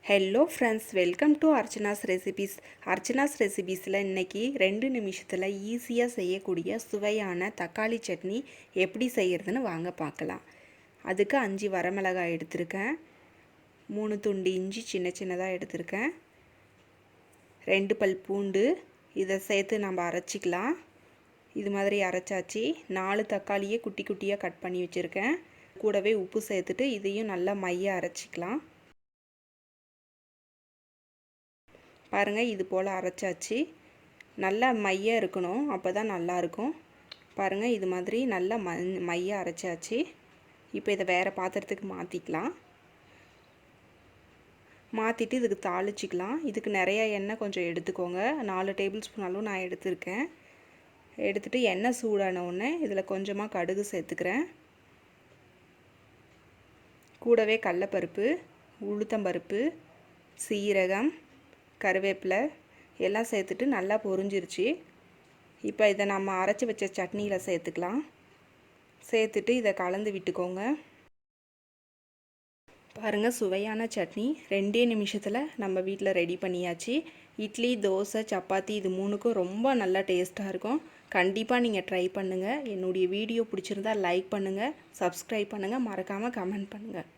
Hello friends, welcome to Archana's recipes. Archana's ரெசிபீஸில் இன்றைக்கி 2 நிமிஷத்தில் ஈஸியாக செய்யக்கூடிய சுவையான தக்காளி சட்னி எப்படி செய்கிறதுன்னு வாங்க பார்க்கலாம். அதுக்கு 5 வரமிளகாய் எடுத்திருக்கேன், 3 துண்டு இஞ்சி சின்ன சின்னதாக எடுத்திருக்கேன், 2 பல் பூண்டு. இதை சேர்த்து நம்ம அரைச்சிக்கலாம். இது மாதிரி அரைச்சாச்சு. 4 தக்காளியை குட்டி குட்டியாக கட் பண்ணி வச்சுருக்கேன். கூடவே உப்பு சேர்த்துட்டு இதையும் நல்லா மைய அரைச்சிக்கலாம். பாருங்கள், இது போல் அரைச்சாச்சு. நல்லா மைய இருக்கணும், அப்போ தான் நல்லாயிருக்கும். பாருங்கள், இது மாதிரி நல்லா மைய அரைச்சாச்சு. இப்போ இதை வேறு பாத்திரத்துக்கு மாற்றிக்கலாம். மாற்றிட்டு இதுக்கு தாளிச்சிக்கலாம். இதுக்கு நிறையா எண்ணெய் கொஞ்சம் எடுத்துக்கோங்க. 4 டேபிள் ஸ்பூன் அளவு நான் எடுத்திருக்கேன். எடுத்துகிட்டு எண்ணெய் சூடான உடனே இதில் கொஞ்சமாக கடுகு சேர்த்துக்கிறேன். கூடவே கடலைப்பருப்பு, உளுத்தம்பருப்பு, சீரகம், கருவேப்பிலை எல்லாம் சேர்த்துட்டு நல்லா பொரிஞ்சிருச்சு. இப்போ இதை நம்ம அரைச்சி வச்ச சட்னியில் சேர்த்துக்கலாம். சேர்த்துட்டு இதை கலந்து விட்டுக்கோங்க. பாருங்கள், சுவையான சட்னி 2 நிமிஷத்தில் நம்ம வீட்டில் ரெடி பண்ணியாச்சு. இட்லி, தோசை, சப்பாத்தி இது 3க்கும் ரொம்ப நல்லா டேஸ்ட்டாக இருக்கும். கண்டிப்பாக நீங்கள் ட்ரை பண்ணுங்கள். என்னுடைய வீடியோ பிடிச்சிருந்தா லைக் பண்ணுங்கள், சப்ஸ்கிரைப் பண்ணுங்கள், மறக்காமல் கமெண்ட் பண்ணுங்கள்.